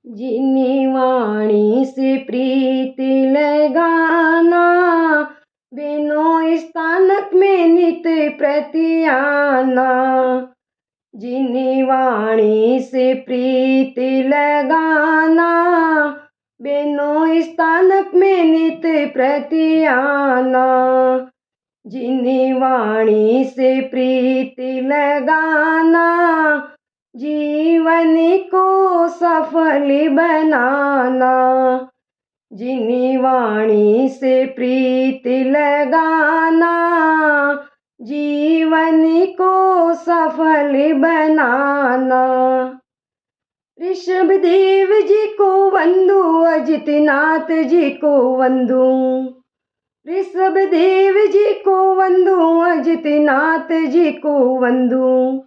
जिनी वाणी से प्रीति लगाना, बिनो स्थानक में नित प्रति आना। जिनी वाणी से प्रीति लगाना, बिनो स्थानक में नित प्रति आना। जिनी वाणी से प्रीति लगाना, जीवन को सफल बनाना। जिनी वाणी से प्रीति लगाना, जीवन को सफल बनाना। ऋषभ देव जी को वंदू, अजितनाथ जी को वंदू। ऋषभ देव जी को वंदू, अजितनाथ जी को वंदू।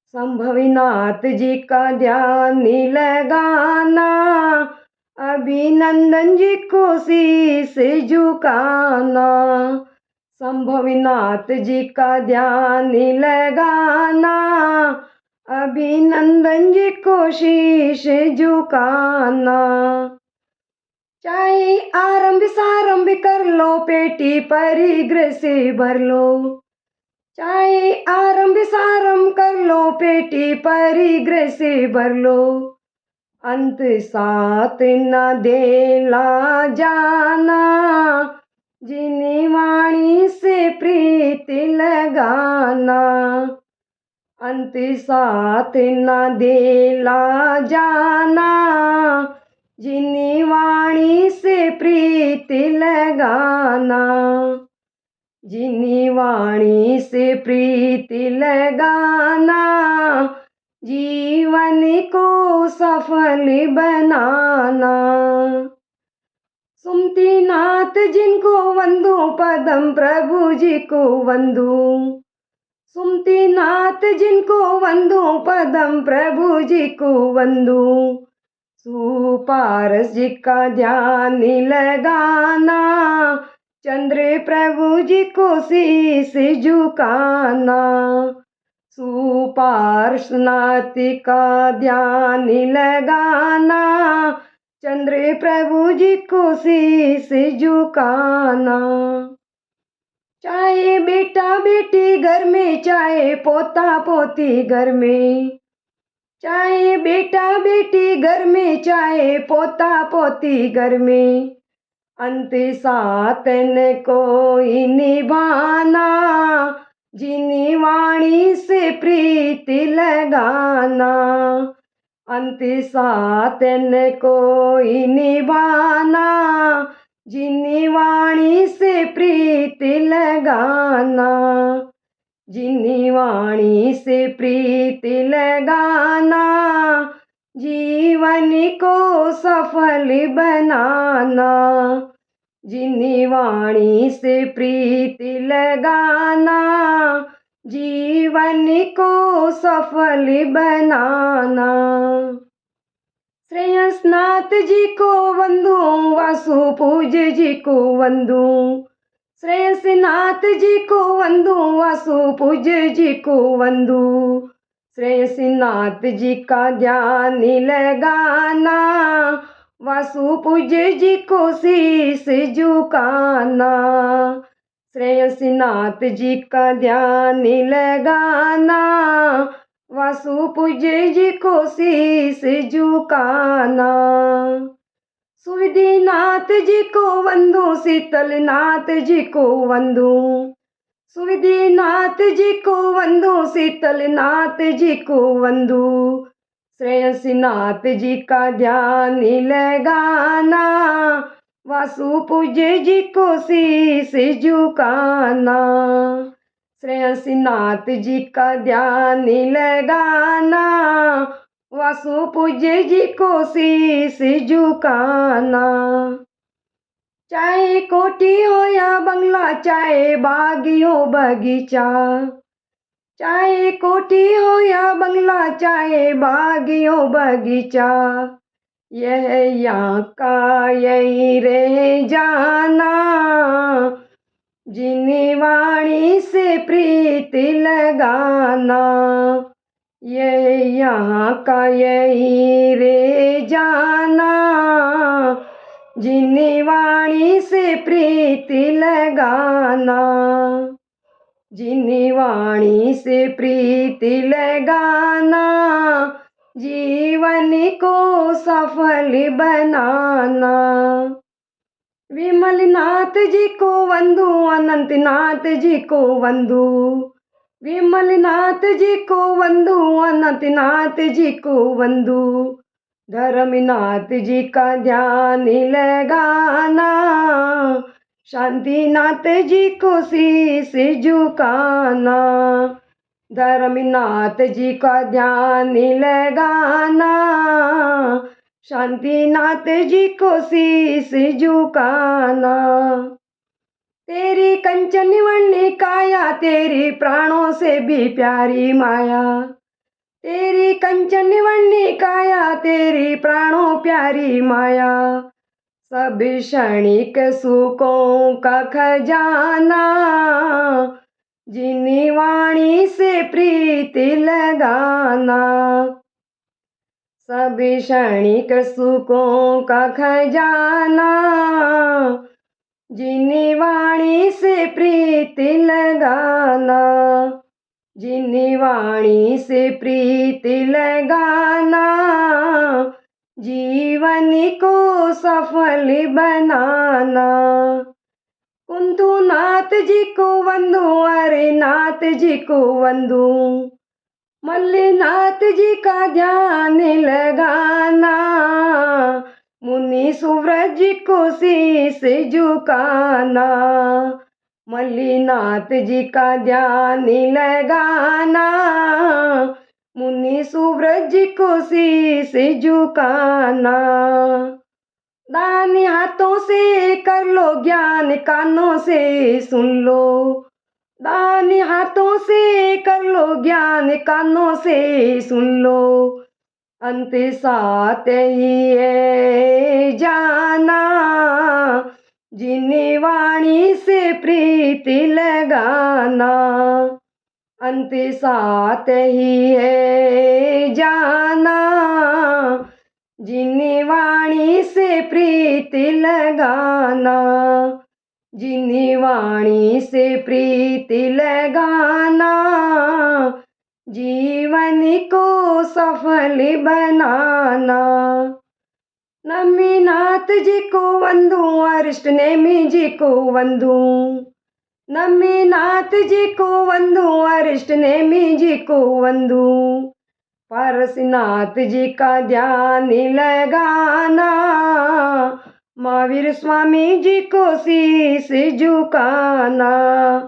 संभवीनाथ जी का ध्यान लगाना, अभिनंदन जी को शीश झुकाना। संभवीनाथ जी का ध्यान लगाना, अभिनंदन जी को शीश झुकाना। चाहे आरंभ सारंभ कर लो, पेटी परिग्रह से भर लो। चाहे आरंभ सारंभ कर लो, पेटी परिग्रह से भर लो। अंत साथ न देला जाना, जिनी वाणी से प्रीति लगाना। अंत साथ न देला जाना, जिनी वाणी से प्रीति लगाना। जिनी वाणी से प्रीति लगाना, जीवन को सफल बनाना। सुमतिनाथ जिनको वंदू, पदम प्रभु जी को वंदू। सुमतिनाथ जिनको वंदू, पदम प्रभु जी को वंदू। सुपारस जी का ध्यान लगाना, चंद्र प्रभु जी को शीश झुकाना। सुपार्श्वनाथ का ध्यान लगाना, चंद्र प्रभु जी को शीश झुकाना। चाहे बेटा बेटी घर में, चाहे पोता पोती घर में। चाहे बेटा बेटी घर में, चाहे पोता पोती घर में। अंत साथ न कोई निभाना, जिनी वाणी से प्रीति लगाना। अंत साथ न कोई निभाना, जिनी वाणी से प्रीति लगाना। जिनी वाणी से प्रीति लगाना, जीवन को सफल बनाना। जिनी वाणी से प्रीति लगाना, जीवन को सफल बनाना। श्रेयसनाथ जी को वंदू, वासु पूज्य जी को वंदू। श्रेयसनाथ जी को वंदू, वासु पूज्य जी को वंदू। श्रेयसनाथ जी का ध्यान लगाना, वासु पूज्य जी को शीश झुकाना। श्रेयसनाथ जी का ध्यान लगाना, वासु पूज्य जी को शीश झुकाना। सुविधिनाथ जी को वंदू, शीतलनाथ जी को वंदू। सुविधिनाथ जी को वंदू, शीतलनाथ जी को वंदू। श्रेयसनाथ जी का ध्यान लगाना, वासु पूज्य जी को शीश झुकाना। श्रेयसनाथ जी का ध्यान लगाना, वासु पूज्य जी को शीश झुकाना। चाहे कोठी हो या बंगला, चाहे बाग हो बगीचा। चाहे कोठी हो या बंगला, चाहे बाग हो बगीचा। यह यहाँ का यही रह जाना, जिनी वाणी से प्रीति लगाना। यह यहाँ का यही रह जाना, जिनी वाणी से प्रीति लगाना, जिनी वाणी से प्रीति लगाना, जीवन को सफल बनाना। विमलनाथ जी को वंदू, अनंतनाथ जी को वंदू, विमलनाथ जी को वंदू, अनंतनाथ जी को वंदू। धर्मनाथ जी का ध्यान लगाना, शांतिनाथ जी को शीश झुकाना। धर्मनाथ जी का ध्यान लगाना, शांतिनाथ जी को शीश झुकाना। तेरी कंचन वर्णी काया, तेरी प्राणों से भी प्यारी माया। तेरी कंचन वर्णी काया, तेरी प्राणों प्यारी माया। सब क्षणिक सुखों का खजाना, जिनी वाणी से प्रीति लगाना। सब क्षणिक सुखों का खजाना, जिनी वाणी से प्रीति लगाना। जिनी वाणी से प्रीति लगाना, जीवन को सफल बनाना। कुंतुनाथ जी को वंदू, अरे नाथ जी को वंदू। मल्लिनाथ जी का ध्यान लगाना, मुनि सुव्रत जी को शीश झुकाना। मल्लिनाथ जी का ध्यान लगाना, मुनि सुव्रत जी को शीश झुकाना। दानी हाथों से कर लो ज्ञान, कानों से सुन लो। दानी हाथों से कर लो ज्ञान, कानों से सुन लो। अंत साथ ही है जाना, जिनी वाणी से प्रीति लगाना। अंत साथ ही है जाना, जिनी वाणी से प्रीति लगाना। जिनी वाणी से प्रीति लगाना, जीवन को सफल बनाना। नमीनाथ जी को वंदू, अरिष्ट नेमि जी को वंदू। नमीनाथ जी को वंदू, अरिष्ट नेमि जी को वंदू। पारसनाथ जी का ध्यान लगाना, महावीर स्वामी जी को शीश झुकाना।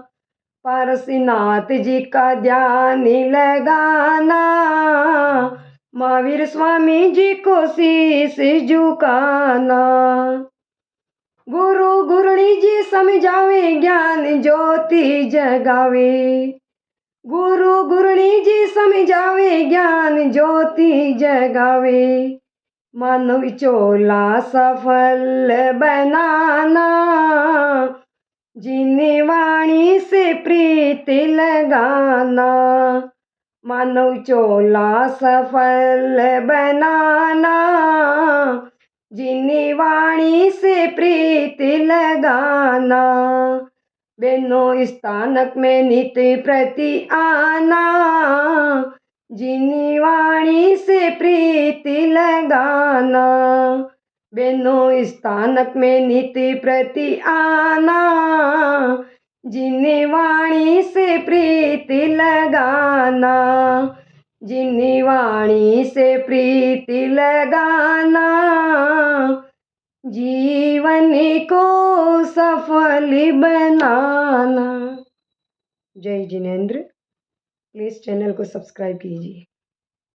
पारसनाथ जी का ध्यान लगाना, महावीर स्वामी जी को शीश झुकाना। गुरु गुरुणी जी समझावे, ज्ञान ज्योति जगावे। गुरु गुरुणी जी समझावे, ज्ञान ज्योति जगावे। मानव चोला सफल बनाना, जिनी वाणी से प्रीति लगाना। मानव चोला सफल बनाना, जिनी वाणी से प्रीति लगाना। बेनो स्थानक में नित्य प्रति आना, जिनी वाणी से प्रीति लगाना। बेनो स्थानक में नित्य प्रति आना, जिनी वाणी से प्रीति लगाना। जिनी वाणी से प्रीति लगाना, जीवन को सफल बनाना। जय जिनेंद्र। प्लीज़ चैनल को सब्सक्राइब कीजिए।